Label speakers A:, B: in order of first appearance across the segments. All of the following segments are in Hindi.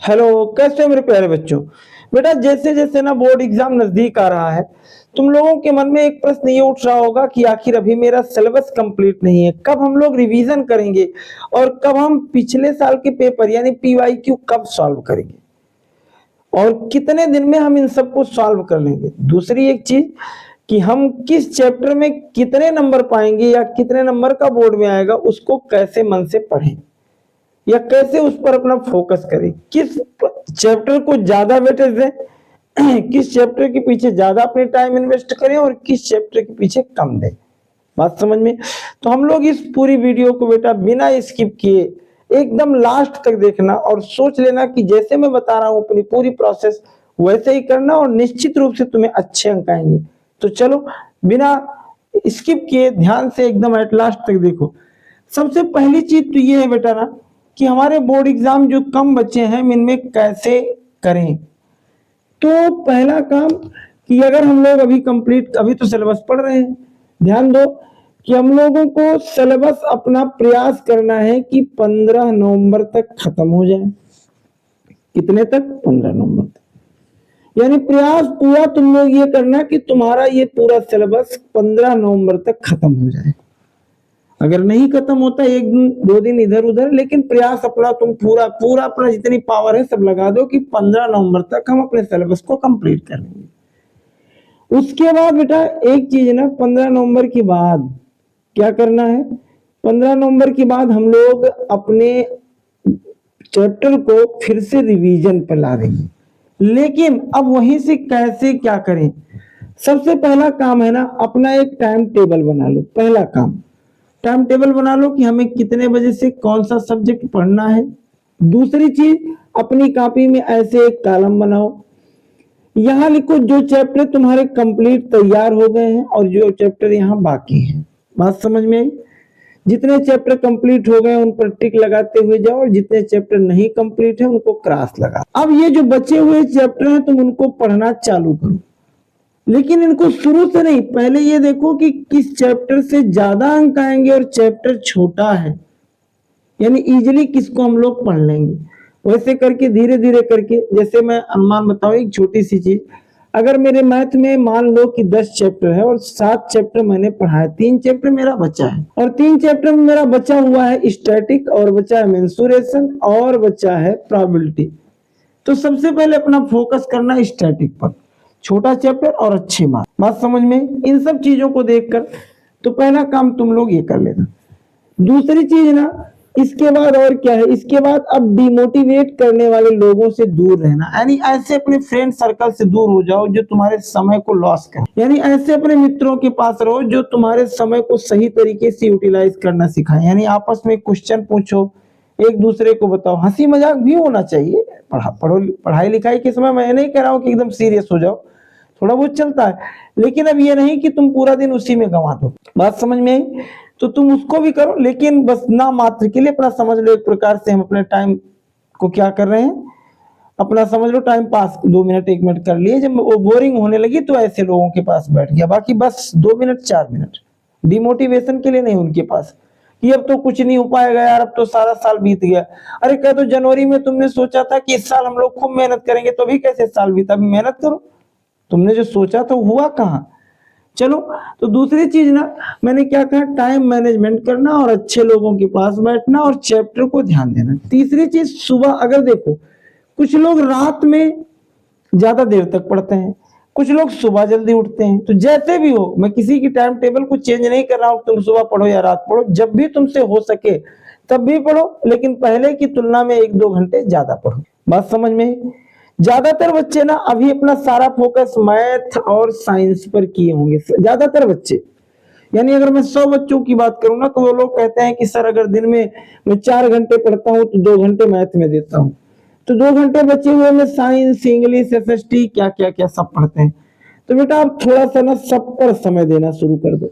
A: हेलो, कैसे हो मेरे प्यारे बच्चों। बेटा जैसे जैसे ना बोर्ड एग्जाम नजदीक आ रहा है, तुम लोगों के मन में एक प्रश्न ये उठ रहा होगा कि आखिर अभी मेरा सिलेबस कंप्लीट नहीं है, कब हम लोग रिवीजन करेंगे और कब हम पिछले साल के पेपर यानी पीवाईक्यू कब सॉल्व करेंगे और कितने दिन में हम इन सबको सॉल्व कर लेंगे। दूसरी एक चीज कि हम किस चैप्टर में कितने नंबर पाएंगे या कितने नंबर का बोर्ड में आएगा, उसको कैसे मन से पढ़ें या कैसे उस पर अपना फोकस करें, किस चैप्टर को ज्यादा वेटेज दें, किस चैप्टर के पीछे ज्यादा अपने टाइम इन्वेस्ट करें और किस चैप्टर के पीछे कम दें। बात समझ में? तो हम लोग इस पूरी वीडियो को बेटा बिना स्किप किए एकदम लास्ट तक देखना और सोच लेना कि जैसे मैं बता रहा हूं अपनी पूरी प्रोसेस वैसे ही करना और निश्चित रूप से तुम्हें अच्छे अंक आएंगे। तो चलो बिना स्किप किए ध्यान से एकदम एट लास्ट तक देखो। सबसे पहली चीज तो ये है बेटा ना कि हमारे बोर्ड एग्जाम जो कम बच्चे हैं इनमें कैसे करें। तो पहला काम कि अगर हम लोग अभी तो सिलेबस पढ़ रहे हैं, ध्यान दो कि हम लोगों को सिलेबस अपना प्रयास करना है कि 15 नवंबर तक खत्म हो जाए। कितने तक? 15 नवंबर तक। यानी प्रयास पूरा तुम लोग ये करना कि तुम्हारा ये पूरा सिलेबस 15 नवंबर तक खत्म हो जाए। अगर नहीं खत्म होता एक दिन दो दिन इधर उधर, लेकिन प्रयास अपना तुम पूरा पूरा अपना जितनी पावर है सब लगा दो कि 15 नवंबर तक हम अपने सिलेबस को कंप्लीट कर लेंगे। उसके बाद बेटा एक चीज ना, 15 नवंबर के बाद क्या करना है, 15 नवंबर के बाद हम लोग अपने चैप्टर को फिर से रिवीजन पर ला देंगे। लेकिन अब वहीं से कैसे क्या करें। सबसे पहला काम है ना, अपना एक टाइम टेबल बना लो। पहला काम टाइम टेबल बना लो कि हमें कितने बजे से कौन सा सब्जेक्ट पढ़ना है। दूसरी चीज, अपनी कॉपी में ऐसे एक कॉलम बनाओ, यहां लिखो जो चैप्टर तुम्हारे कंप्लीट तैयार हो गए हैं और जो चैप्टर यहाँ बाकी हैं। बात समझ में आई? जितने चैप्टर कंप्लीट हो गए उन पर टिक लगाते हुए जाओ और जितने चैप्टर नहीं कंप्लीट है उनको क्रॉस लगा। अब ये जो बचे हुए चैप्टर हैं तुम उनको पढ़ना चालू करो, लेकिन इनको शुरू से नहीं, पहले ये देखो कि किस चैप्टर से ज्यादा अंक आएंगे और चैप्टर छोटा है, यानी इजीली किसको हम लोग पढ़ लेंगे। वैसे करके धीरे धीरे करके, जैसे मैं अनुमान बताऊं एक छोटी सी चीज, अगर मेरे मैथ में मान लो कि 10 चैप्टर है और 7 चैप्टर मैंने पढ़ा है, 3 चैप्टर मेरा बचा है और 3 चैप्टर में मेरा बचा हुआ है स्टैटिक और बचा है मेंसुरेशन और बचा है प्रोबेबिलिटी। तो सबसे पहले अपना फोकस करना स्टैटिक पर, छोटा चैप्टर और अच्छे मार्क्स। बात समझ में? इन सब चीजों को देखकर तो पहला काम तुम लोग ये कर लेना। दूसरी चीज ना, इसके बाद और क्या है, इसके बाद अब डिमोटिवेट करने वाले लोगों से दूर रहना, यानी ऐसे अपने फ्रेंड सर्कल से दूर हो जाओ जो तुम्हारे समय को लॉस करे। यानी ऐसे अपने मित्रों के पास रहो जो तुम्हारे समय को सही तरीके से यूटिलाइज करना सिखाए। यानी आपस में क्वेश्चन पूछो, एक दूसरे को बताओ, हंसी मजाक भी होना चाहिए। पढ़ाई लिखाई के समय मैं नहीं कह रहा हूँ कि एकदम सीरियस हो जाओ, थोड़ा बहुत चलता है, लेकिन अब ये नहीं कि तुम पूरा दिन उसी में गंवा दो। बात समझ में आई? तो तुम उसको भी करो, लेकिन बस ना मात्र के लिए अपना समझ लो एक प्रकार से हम अपने टाइम को क्या कर रहे हैं, अपना समझ लो टाइम पास 2 मिनट 1 मिनट कर लिए, जब वो बोरिंग होने लगी तो ऐसे लोगों के पास बैठ गया। बाकी बस 2 मिनट 4 मिनट डिमोटिवेशन के लिए नहीं उनके पास कि अब तो कुछ नहीं हो पाएगा यार, अब तो सारा साल बीत गया। अरे कह तो जनवरी में तुमने सोचा था कि इस साल हम लोग खूब मेहनत करेंगे, तो अभी कैसे साल बीता? अभी मेहनत करो, तुमने जो सोचा था हुआ कहाँ। चलो, तो दूसरी चीज ना मैंने क्या कहा, टाइम मैनेजमेंट करना और अच्छे लोगों के पास बैठना और चैप्टर को ध्यान देना। तीसरी चीज, सुबह अगर देखो कुछ लोग रात में ज्यादा देर तक पढ़ते हैं, कुछ लोग सुबह जल्दी उठते हैं, तो जैसे भी हो, मैं किसी की टाइम टेबल को चेंज नहीं कर रहा हूं, तुम सुबह पढ़ो या रात पढ़ो, जब भी तुमसे हो सके तब भी पढ़ो, लेकिन पहले की तुलना में 1-2 घंटे ज्यादा पढ़ो। बात समझ में? ज्यादातर बच्चे ना अभी अपना सारा फोकस मैथ और साइंस पर किए होंगे, ज्यादातर बच्चे। यानी अगर मैं 100 बच्चों की बात करूं ना, तो वो लोग कहते हैं कि सर अगर दिन में मैं 4 घंटे पढ़ता हूं तो 2 घंटे मैथ में देता हूं, तो 2 घंटे बचे हुए में साइंस, इंग्लिश, एसएसटी क्या क्या क्या सब पढ़ते हैं। तो बेटा आप थोड़ा सा ना सब पर समय देना शुरू कर दो,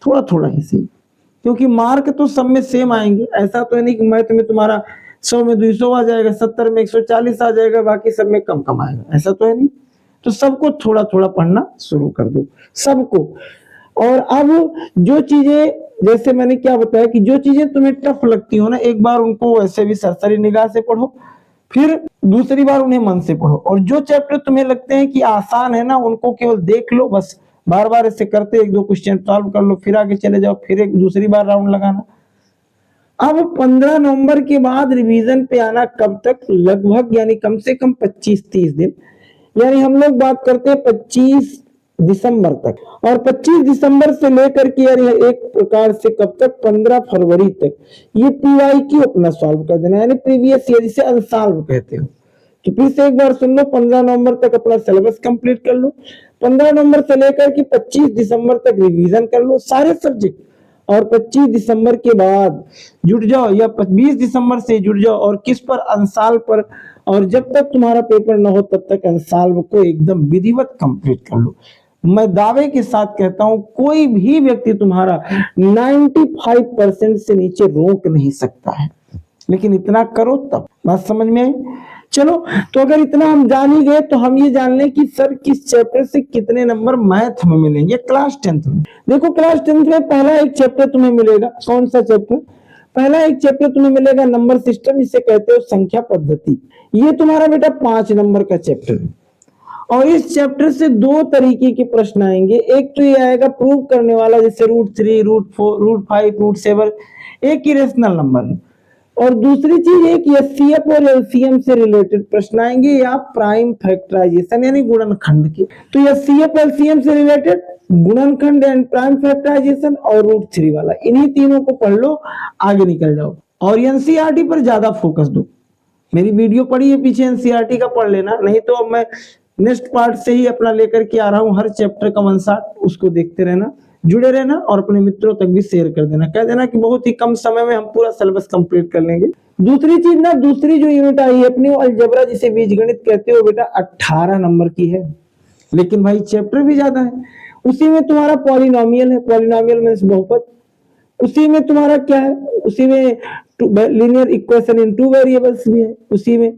A: थोड़ा थोड़ा ही सही, क्योंकि मार्क तो सब में सेम आएंगे। ऐसा तो नहीं कि मैथ में तुम्हारा 100 में 200 आ जाएगा, 70 में 140 आ जाएगा, बाकी सब में कम कम आएगा, ऐसा तो है नहीं। तो सबको थोड़ा थोड़ा पढ़ना शुरू कर दो, सबको। और अब जो चीजें, जैसे मैंने क्या बताया कि जो चीजें तुम्हें टफ लगती हो ना, एक बार उनको वैसे भी सरसरी निगाह से पढ़ो, फिर दूसरी बार उन्हें मन से पढ़ो, और जो चैप्टर तुम्हें लगते हैं कि आसान है ना, उनको केवल देख लो बस, बार बार ऐसे करते एक दो क्वेश्चन सॉल्व कर लो, फिर आगे चले जाओ, फिर एक दूसरी बार राउंड लगाना। अब 15 नवंबर के बाद रिवीजन पे आना कब तक? लगभग यानी कम से कम 25-30 दिन, यानी हम लोग बात करते हैं 25 दिसंबर तक, और 25 दिसंबर से लेकर के यानी एक प्रकार से कब तक? 15 फरवरी तक ये PYQ अपना सॉल्व कर देना, यानी प्रीवियस ईयर, जिसे अनसॉल्व कहते हो। तो फिर से एक बार सुन लो, 15 नवंबर तक अपना सिलेबस कंप्लीट कर लो, 15 नवंबर से लेकर के 25 दिसंबर तक रिवीजन कर लो सारे सब्जेक्ट, और 25 दिसंबर के बाद जुट जाओ, या 20 दिसंबर से जुट जाओ, और किस पर? अनसॉल्व पर। और जब तक तुम्हारा पेपर न हो तब तक अनसॉल्व को एकदम विधिवत कंप्लीट कर लो। मैं दावे के साथ कहता हूं, कोई भी व्यक्ति तुम्हारा 95% से नीचे रोक नहीं सकता है, लेकिन इतना करो तब। बात समझ में आई? चलो, तो अगर इतना हम जान ही गए तो हम ये जान लें कि सर किस चैप्टर से कितने नंबर मैथ में मिलेंगे क्लास 10th में। देखो, क्लास 10th में पहला एक चैप्टर तुम्हें मिलेगा। कौन सा चैप्टर? पहला एक चैप्टर तुम्हें मिलेगा नंबर सिस्टम, जिसे कहते हो संख्या पद्धति। ये तुम्हारा बेटा 5 नंबर का चैप्टर है, और इस चैप्टर से 2 तरीके के प्रश्न आएंगे। एक तो ये आएगा प्रूव करने वाला, जैसे √3, √4, √5, √7, एक इरेशनल नंबर है। और दूसरी चीज एक एचसीएफ और एलसीएम से रिलेटेड प्रश्न आएंगे, या प्राइम फैक्टराइजेशन यानी गुणनखंड के। तो एचसीएफ एलसीएम से रिलेटेड गुणनखंड एंड प्राइम फैक्टराइजेशन, और √3 वाला, इन्हीं तीनों को पढ़ लो, आगे निकल जाओ। और एनसीईआरटी पर ज्यादा फोकस दो। मेरी वीडियो पढ़ी है पीछे, एनसीईआरटी का पढ़ लेना, नहीं तो अब मैं नेक्स्ट पार्ट से ही अपना लेकर के आ रहा हूं, हर चैप्टर का मनसाट, उसको देखते रहना, जुड़े रहना, और अपने मित्रों तक भी शेयर कर देना, कह देना कि बहुत ही कम समय में हम पूरा सिलेबस कंप्लीट कर लेंगे। दूसरी चीज ना, दूसरी जो यूनिट आई है अपनी, वो अलजेब्रा, जिसे बीजगणित कहते हो बेटा, 18 नंबर की है, लेकिन भाई चैप्टर भी ज्यादा है। उसी में तुम्हारा पॉलिनोमियल है, पॉलिनोमियल मींस बहुपद। उसी में तुम्हारा क्या है? उसी में लीनियर इक्वेशन इन 2 वेरिएबल्स भी है उसी में,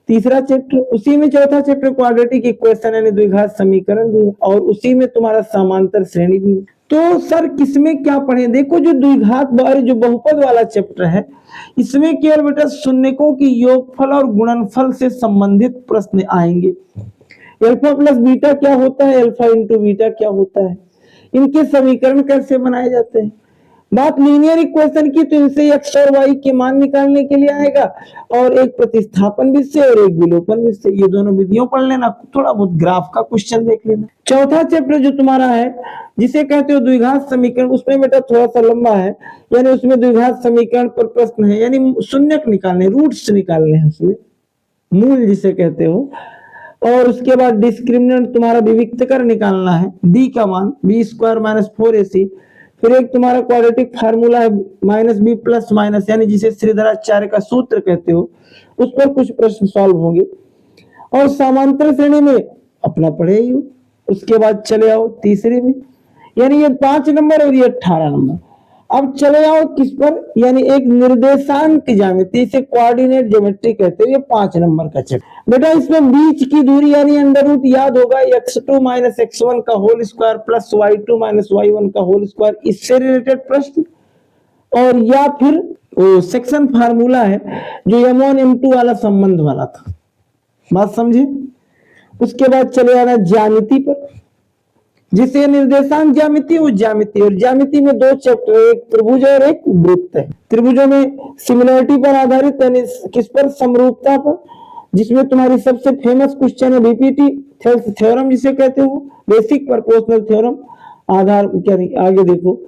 A: तीसरा चैप्टर। उसी में चौथा चैप्टर क्वाड्रेटिक इक्वेशन यानी द्विघात समीकरण भी है, और उसी में तुम्हारा समांतर श्रेणी भी है। तो सर किसमें क्या पढ़े? देखो, जो द्विघात जो बहुपद वाला चैप्टर है, इसमें केवल बेटा शून्यकों की योगफल और गुणनफल से संबंधित प्रश्न आएंगे। अल्फा प्लस बीटा क्या होता है, अल्फा इंटू बीटा क्या होता है, इनके समीकरण कैसे बनाए जाते हैं। बात लीनियर इक्वेशन की, तो इनसे x और y के मान निकालने के लिए आएगा, और एक प्रतिस्थापन विधि और एक विलोपन विधि से, ये दोनों विधियों पढ़ लेना, थोड़ा बहुत ग्राफ का क्वेश्चन देख लेना। चौथा चैप्टर जो तुम्हारा है, जिसे कहते हो द्विघात समीकरण, उसमें बेटा थोड़ा सा लंबा है, यानी उसमें द्विघात समीकरण पर प्रश्न है, यानी शून्यक निकालने, रूट्स निकालने हैं उसमें, मूल जिसे कहते हो। और उसके बाद डिस्क्रिमिनेंट तुम्हारा विविक्तकर निकालना है, d का मान b² - 4ac। फिर एक तुम्हारा क्वाड्रेटिक फार्मूला है -b प्लस माइनस, यानी जिसे श्रीधराचार्य का सूत्र कहते हो, उस पर कुछ प्रश्न सॉल्व होंगे। और समांतर श्रेणी में अपना पढ़े ही हो। उसके बाद चले आओ तीसरे में, यानी ये 5 नंबर और ये 18 नंबर। अब चले आओ किस पर? यानी एक निर्देशांक ज्यामिति, इसे कोऑर्डिनेट ज्योमेट्री कहते हैं, ये 5 नंबर का चैप्टर। बेटा इसमें बीच की दूरी यानी अंडर रूट याद होगा, x2 - x1 का whole square plus y2 - y1 का होल स्क्वायर, इससे रिलेटेड प्रश्न। और या फिर वो सेक्शन फार्मूला है जो m1 m2 वाला संबंध वाला था, बात समझे। उसके बाद चले आना ज्यामिति पर, जिसे निर्देशांक ज्यामिति, वो ज्यामिति, और ज्यामिति में 2 चैप्टर, एक त्रिभुज और एक वृत्त है। त्रिभुजों में सिमिलरिटी पर आधारित, यानी किस पर? समरूपता पर, जिसमें तुम्हारी सबसे फेमस क्वेश्चन है बीपीटी थ्योरम, जिसे कहते हो बेसिक प्रोपोर्शनल थ्योरम। आधार क्या नहीं, आगे देखो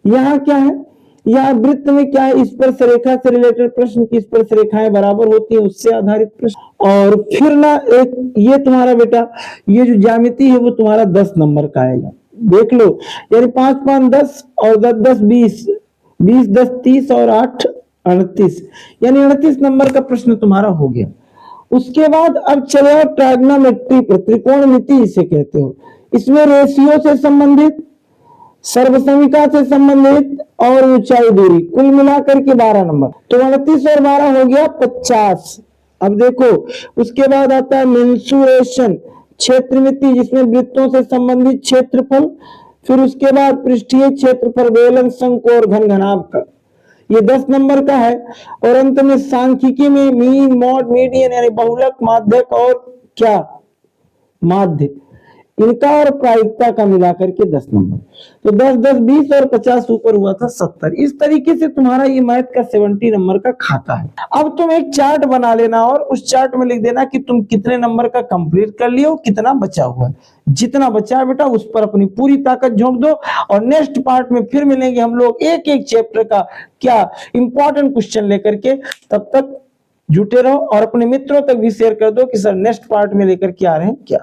A: यहाँ क्या है, यहाँ वृत्त में क्या है, इस पर रेखा से रिलेटेड प्रश्न, किस पर रेखाएं बराबर होती है, उससे आधारित प्रश्न। और फिर ना एक ये तुम्हारा बेटा, ये जो ज्यामिति है वो तुम्हारा 10 नंबर का आएगा, देख लो, यानी 5 - 5 10 और 10 10 20, 20 10 30 और 8 38, यानी 38 नंबर का प्रश्न तुम्हारा हो गया। उसके बाद अब चले आओ ट्रायगोनोमेट्री पर, त्रिकोणमिति इसे कहते हो। इसमें रेशियो से संबंधित, सर्वसमिका से संबंधित और ऊंचाई दूरी, कुल मिलाकर के 12 नंबर। तो 29 और 12 हो गया 50। अब देखो उसके बाद आता है मेंसुरेशन, क्षेत्रमिति, जिसमें वृत्तों से संबंधित क्षेत्रफल, फिर उसके बाद पृष्ठीय क्षेत्रफल, बेलन, शंकु और घन घनाभ का, ये 10 नंबर का है। और अंत में सांख्यिकी में मीन, मॉड, मीडियन यानी बहुलक, माध्यक और क्या माध्य, इनका और प्रायिकता का मिलाकर के 10 नंबर। तो 10 10 20 और 50 ऊपर हुआ था 70। इस तरीके से तुम्हारा ये मैथ का 70 नंबर का खाता है। अब तुम एक चार्ट बना लेना और उस चार्ट में लिख देना कि तुम कितने नंबर का कंप्लीट कर लिए हो, कितना बचा हुआ है। जितना बचा है बेटा उस पर अपनी पूरी ताकत झोंक दो। और नेक्स्ट पार्ट में फिर मिलेंगे हम लोग एक एक चैप्टर का क्या इंपॉर्टेंट क्वेश्चन लेकर के। तब तक जुटे रहो और अपने मित्रों तक भी शेयर कर दो कि सर नेक्स्ट पार्ट में लेकर के आ रहे हैं क्या।